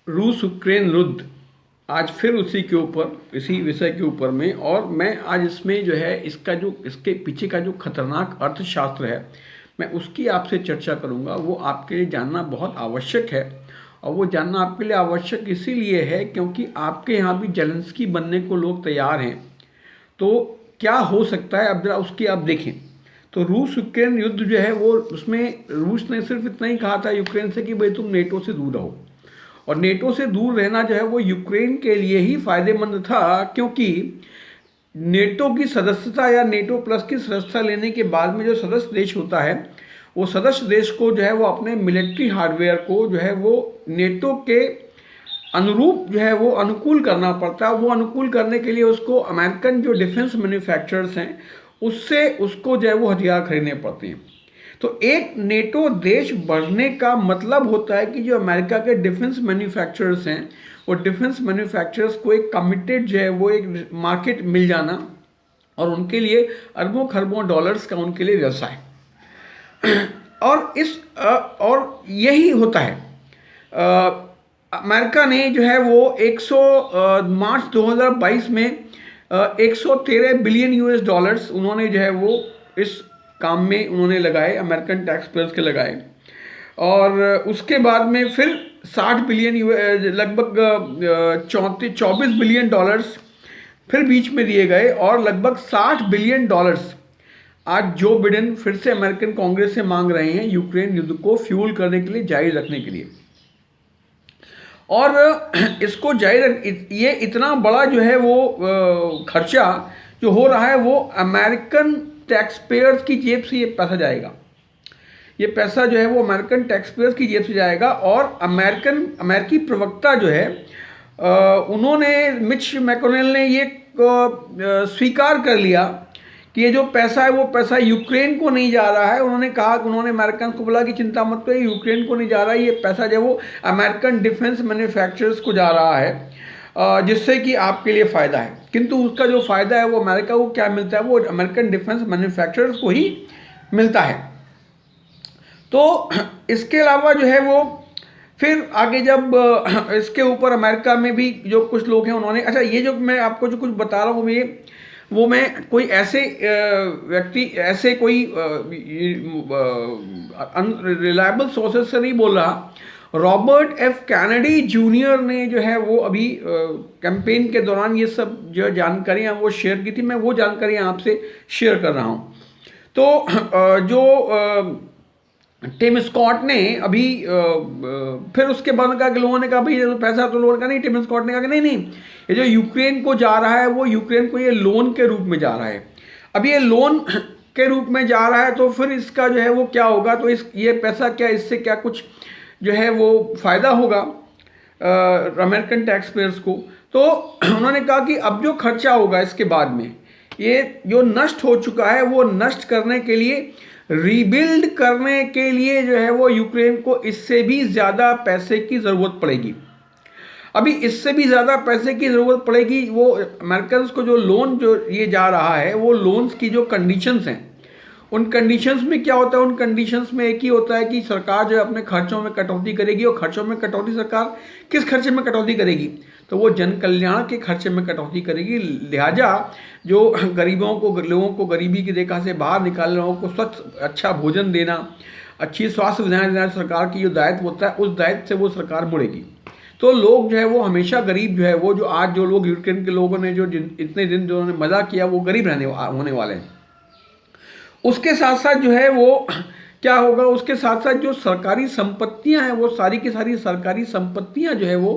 रूस यूक्रेन युद्ध, आज फिर उसी के ऊपर, इसी विषय के ऊपर में, और मैं आज इसमें जो है इसका जो इसके पीछे का जो खतरनाक अर्थशास्त्र है, मैं उसकी आपसे चर्चा करूंगा। वो आपके लिए जानना बहुत आवश्यक है, और वो जानना आपके लिए आवश्यक इसीलिए है क्योंकि आपके यहाँ भी जेलेंस्की बनने को लोग तैयार हैं। तो क्या हो सकता है, अब जरा उसकी आप देखें। तो रूस यूक्रेन युद्ध जो है वो, उसमें रूस ने सिर्फ इतना ही कहा था यूक्रेन से कि भाई तुम नेटो से दूर रहो, और नेटो से दूर रहना जो है वो यूक्रेन के लिए ही फायदेमंद था, क्योंकि नेटो की सदस्यता या नेटो प्लस की सदस्यता लेने के बाद में जो सदस्य देश होता है, वो सदस्य देश को जो है वो अपने मिलिट्री हार्डवेयर को जो है वो नेटो के अनुरूप जो है वो अनुकूल करना पड़ता है। वो अनुकूल करने के लिए उसको अमेरिकन जो डिफेंस मैन्युफैक्चरर्स हैं उससे उसको जो है वो हथियार खरीदने पड़ते हैं। तो एक नेटो देश बढ़ने का मतलब होता है कि जो अमेरिका के डिफेंस मैन्युफैक्चरर्स हैं, वो डिफेंस मैन्युफैक्चरर्स को एक कमिटेड जो है वो एक मार्केट मिल जाना, और उनके लिए अरबों खरबों डॉलर्स का उनके लिए व्यवसाय। और यही होता है। अमेरिका ने जो है वो 100 मार्च 2022 में 113 बिलियन यूएस डॉलर्स उन्होंने जो है वो इस काम में उन्होंने लगाए, अमेरिकन टैक्स पेयर्स के लगाए। और उसके बाद में फिर 60 बिलियन लगभग 24 बिलियन डॉलर्स फिर बीच में दिए गए, और लगभग 60 बिलियन डॉलर्स आज जो बिडेन फिर से अमेरिकन कांग्रेस से मांग रहे हैं यूक्रेन युद्ध को फ्यूल करने के लिए, जारी रखने के लिए। और इसको ये इतना बड़ा जो है वो खर्चा जो हो रहा है वो अमेरिकन टैक्स पेयर्स की जेब से ये पैसा जाएगा। ये पैसा जो है वो अमेरिकन टैक्स पेयर्स की जेब से जाएगा। और अमेरिकी प्रवक्ता जो है उन्होंने, मिच मैकोनेल ने ये स्वीकार कर लिया कि ये जो पैसा है वो पैसा यूक्रेन को नहीं जा रहा है। उन्होंने कहा कि उन्होंने अमेरिकन को बोला कि चिंता मत करो, यूक्रेन को नहीं जा रहा है, ये पैसा जो है वो अमेरिकन डिफेंस मैन्युफैक्चरर्स को जा रहा है, जिससे कि आपके लिए फ़ायदा है। किंतु उसका जो फ़ायदा है वो अमेरिका को क्या मिलता है, वो अमेरिकन डिफेंस मैन्युफैक्चरर्स को ही मिलता है। तो इसके अलावा जो है वो फिर आगे जब इसके ऊपर अमेरिका में भी जो कुछ लोग हैं उन्होंने, अच्छा ये जो मैं आपको जो कुछ बता रहा हूँ वो मैं कोई ऐसे व्यक्ति, ऐसे कोई रिलायबल सोर्सेस से नहीं बोल रहा। रॉबर्ट एफ कैनेडी जूनियर ने जो है वो अभी कैंपेन के दौरान ये सब जो जानकारियाँ वो शेयर की थी, मैं वो जानकारियाँ आपसे शेयर कर रहा हूँ। तो जो टिम स्कॉट ने अभी फिर उसके बाद कहा कि लोगों ने कहा भाई ये पैसा तो लोगों का नहीं, टिम स्कॉट ने कहा कि नहीं, ये जो यूक्रेन को जा रहा है वो यूक्रेन को ये लोन के रूप में जा रहा है। अब ये लोन के रूप में जा रहा है तो फिर इसका जो है वो क्या होगा, तो ये पैसा क्या, इससे क्या कुछ जो है वो फ़ायदा होगा अमेरिकन टैक्स पेयर्स को। तो उन्होंने कहा कि अब जो खर्चा होगा इसके बाद में, ये जो नष्ट हो चुका है वो नष्ट करने के लिए, रीबिल्ड करने के लिए जो है वो यूक्रेन को इससे भी ज़्यादा पैसे की ज़रूरत पड़ेगी। अभी इससे भी ज़्यादा पैसे की ज़रूरत पड़ेगी। वो अमेरिकन को जो लोन जो ये जा रहा है, वो लोन्स की जो कंडीशंस हैं, उन कंडीशंस में क्या होता है, उन कंडीशंस में एक ही होता है कि सरकार जो है अपने खर्चों में कटौती करेगी। और खर्चों में कटौती सरकार किस खर्चे में कटौती करेगी, तो वो जन कल्याण के खर्चे में कटौती करेगी। लिहाजा जो लोगों को गरीबी की रेखा से बाहर निकालने, लोगों को स्वच्छ अच्छा भोजन देना, अच्छी स्वास्थ्य सुविधाएं देना सरकार की जो दायित्व होता है, उस दायित्व से वो सरकार मुड़ेगी। तो लोग जो है वो हमेशा गरीब जो है वो, जो आज जो लोग यूक्रेन के लोगों ने जो इतने दिन जो उन्होंने मजा किया, वो गरीब होने वाले हैं। उसके साथ साथ जो है वो क्या होगा, उसके साथ साथ जो सरकारी संपत्तियां हैं वो सारी की सारी सरकारी संपत्तियां जो है वो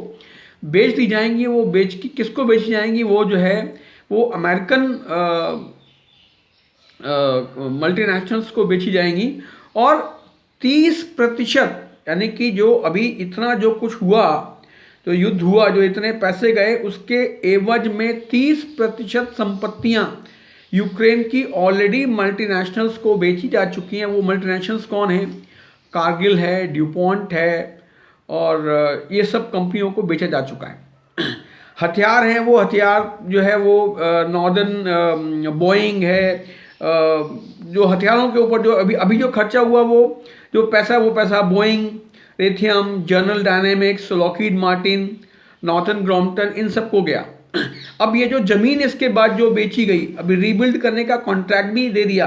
बेच दी जाएंगी। वो किसको बेची जाएंगी, वो जो है वो अमेरिकन मल्टीनेशनल्स को बेची जाएंगी। और 30%, यानी कि जो अभी इतना जो कुछ हुआ, जो युद्ध हुआ, जो इतने पैसे गए, उसके एवज में 30% संपत्तियां यूक्रेन की ऑलरेडी मल्टीनेशनल्स को बेची जा चुकी हैं। वो मल्टीनेशनल्स कौन हैं, कारगिल है, ड्यूपॉन्ट है, और ये सब कंपनियों को बेचा जा चुका है। हथियार हैं, वो हथियार जो है वो नॉर्दर्न बोइंग है, जो हथियारों के ऊपर जो अभी जो खर्चा हुआ, वो जो पैसा Boeing, Raytheon, General Dynamics, Lockheed Martin, Northrop Grumman, इन सबको गया। अब ये जो ज़मीन इसके बाद जो बेची गई, अभी रीबिल्ड करने का कॉन्ट्रैक्ट भी दे दिया।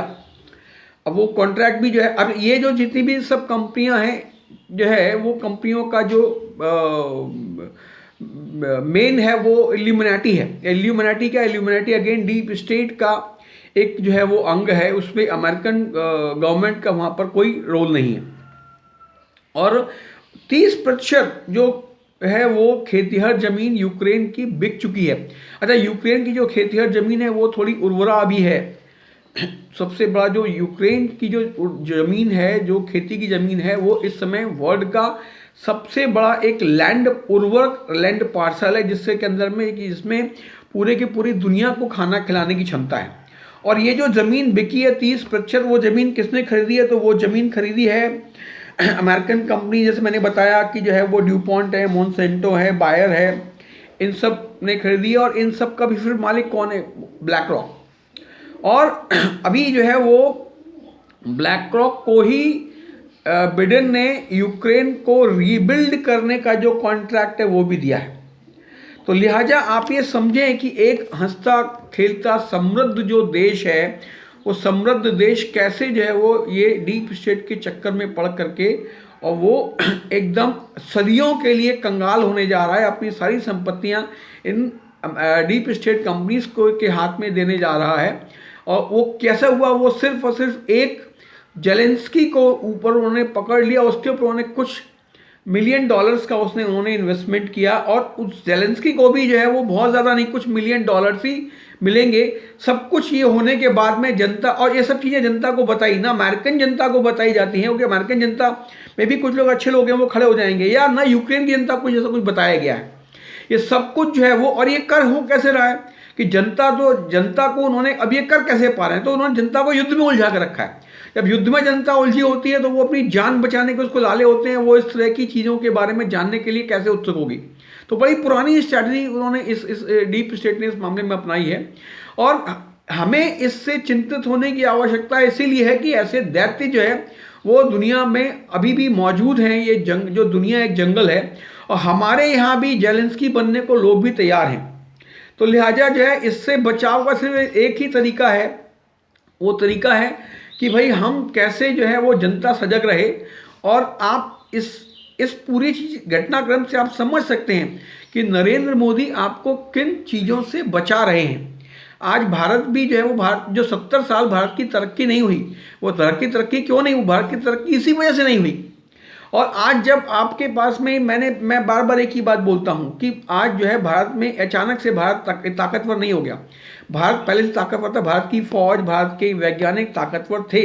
अब वो कॉन्ट्रैक्ट भी जो है, अब ये जो जितनी भी सब कंपनियां हैं जो है, वो कंपनियों का जो मेन है वो इल्यूमिनाटी है। इल्यूमिनाटी क्या, इल्यूमिनाटी अगेन डीप स्टेट का एक जो है वो अंग है, उसमें अमेरिकन गवर्नमेंट का वहाँ पर कोई रोल नहीं है। और 30% जो है वो खेतिहर जमीन यूक्रेन की बिक चुकी है। अच्छा, यूक्रेन की जो खेतिहर जमीन है वो थोड़ी उर्वरा भी है। सबसे बड़ा जो यूक्रेन की जो जमीन है, जो खेती की जमीन है, वो इस समय वर्ल्ड का सबसे बड़ा एक लैंड उर्वरक लैंड पार्सल है, जिससे के अंदर में कि इसमें पूरे की पूरी दुनिया को खाना खिलाने की क्षमता है। और ये जो ज़मीन बिकी है 30%, वो ज़मीन किसने खरीदी है? तो वो ज़मीन खरीदी है अमेरिकन कंपनी, जैसे मैंने बताया कि जो है वो ड्यूपॉन्ट है, मोनसेंटो है, बायर है, इन सब ने खरीदी है। और इन सब का भी फिर मालिक कौन है? Black rock. और अभी जो है वो ब्लैक रॉक को ही बिडेन ने यूक्रेन को रीबिल्ड करने का जो कॉन्ट्रैक्ट है वो भी दिया है। तो लिहाजा आप ये समझें कि एक हंसता खेलता समृद्ध जो देश है, वो समृद्ध देश कैसे जो है वो ये डीप स्टेट के चक्कर में पड़ करके, और वो एकदम सदियों के लिए कंगाल होने जा रहा है, अपनी सारी संपत्तियां इन डीप स्टेट कंपनीज को के हाथ में देने जा रहा है। और वो कैसा हुआ? वो सिर्फ और सिर्फ एक जेलेंस्की को ऊपर उन्होंने पकड़ लिया, उसके ऊपर उन्होंने कुछ $1 मिलियन का उन्होंने इन्वेस्टमेंट किया। और उस जेलेंस्की को भी जो है वो बहुत ज़्यादा नहीं, कुछ $1 मिलियन ही मिलेंगे। सब कुछ ये होने के बाद में जनता, और ये सब चीज़ें जनता को बताई ना, अमेरिकन जनता को बताई जाती हैं, क्योंकि अमेरिकन जनता में भी कुछ लोग अच्छे लोग हैं, वो खड़े हो जाएंगे, या ना यूक्रेन की जनता को जैसा कुछ बताया गया है। ये सब कुछ जो है वो, और ये कर हो कैसे रहा है कि जनता को उन्होंने, अब ये कर कैसे पा रहे हैं? तो उन्होंने जनता को युद्ध में उलझा कर रखा है। जब युद्ध में जनता उलझी होती है तो वो अपनी जान बचाने के उसको लाले होते हैं, वो इस तरह की चीज़ों के बारे में जानने के लिए कैसे उत्सुक होगी। तो बड़ी पुरानी स्ट्रैटेजी उन्होंने इस डीप स्टेट ने इस मामले में अपनाई है। और हमें इससे चिंतित होने की आवश्यकता इसीलिए है कि ऐसे दैत्य जो है वो दुनिया में अभी भी मौजूद हैं। ये जो दुनिया एक जंगल है, और हमारे यहाँ भी जेलेंस्की बनने को लोग भी तैयार हैं। तो लिहाजा जो है इससे बचाव का सिर्फ एक ही तरीका है, वो तरीका है कि भाई हम कैसे जो है वो जनता सजग रहे। और आप इस पूरी चीज घटनाक्रम से आप समझ सकते हैं कि नरेंद्र मोदी आपको किन चीज़ों से बचा रहे हैं। आज भारत भी जो है वो, भारत जो 70 साल भारत की तरक्की नहीं हुई, वो तरक्की क्यों नहीं हुई? भारत की तरक्की इसी वजह से नहीं हुई। और आज जब आपके पास में, मैं बार बार एक ही बात बोलता हूं कि आज जो है भारत में अचानक से भारत ताकतवर नहीं हो गया। भारत पहले से ताकतवर था, भारत की फौज, भारत के वैज्ञानिक ताकतवर थे,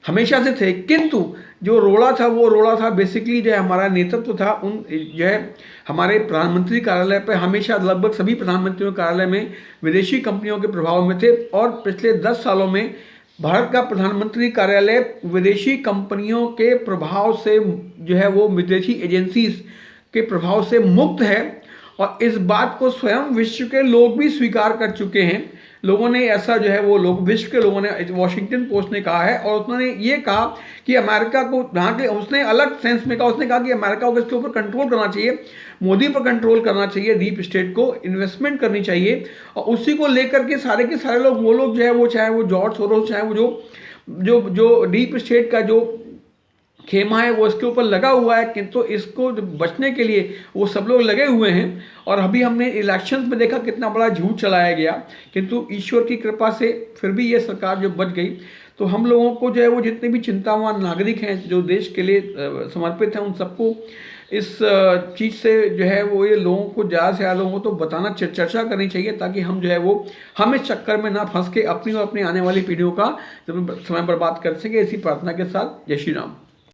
हमेशा से थे। किंतु जो रोड़ा था वो रोड़ा था बेसिकली जो है हमारा नेतृत्व था। उन जो है हमारे प्रधानमंत्री कार्यालय पर हमेशा, लगभग सभी प्रधानमंत्रियों कार्यालय में विदेशी कंपनियों के प्रभाव में थे। और पिछले 10 सालों में भारत का प्रधानमंत्री कार्यालय विदेशी कंपनियों के प्रभाव से जो है वो, विदेशी एजेंसीज के प्रभाव से मुक्त है। और इस बात को स्वयं विश्व के लोग भी स्वीकार कर चुके हैं। लोगों ने ऐसा जो है वो लोग, विश्व के लोगों ने, वॉशिंगटन पोस्ट ने कहा है, और उन्होंने ये कहा कि अमेरिका को, जहाँ के उसने अलग सेंस में कहा, उसने कहा कि अमेरिका को इसके ऊपर कंट्रोल करना चाहिए, मोदी पर कंट्रोल करना चाहिए, डीप स्टेट को इन्वेस्टमेंट करनी चाहिए। और उसी को लेकर के सारे लोग, वो लोग जो है वो, चाहे वो जॉर्ज सोरोस, चाहे वो जो डीप स्टेट का जो खेमा है वो इसके ऊपर लगा हुआ है, किंतु इसको बचने के लिए वो सब लोग लगे हुए हैं। और अभी हमने इलेक्शंस में देखा कितना बड़ा झूठ चलाया गया, किंतु ईश्वर की कृपा से फिर भी ये सरकार जो बच गई। तो हम लोगों को जो है वो, जितने भी चिंतावान नागरिक हैं जो देश के लिए समर्पित हैं, उन सबको इस चीज़ से जो है वो, ये लोगों को ज़्यादा से ज़्यादा लोगों को तो बताना, चर्चा करनी चाहिए, ताकि हम जो है वो, हम इस चक्कर में ना फंस के अपनी और अपनी आने वाली पीढ़ियों का समय बर्बाद कर सके। इसी प्रार्थना के साथ, जय श्री राम।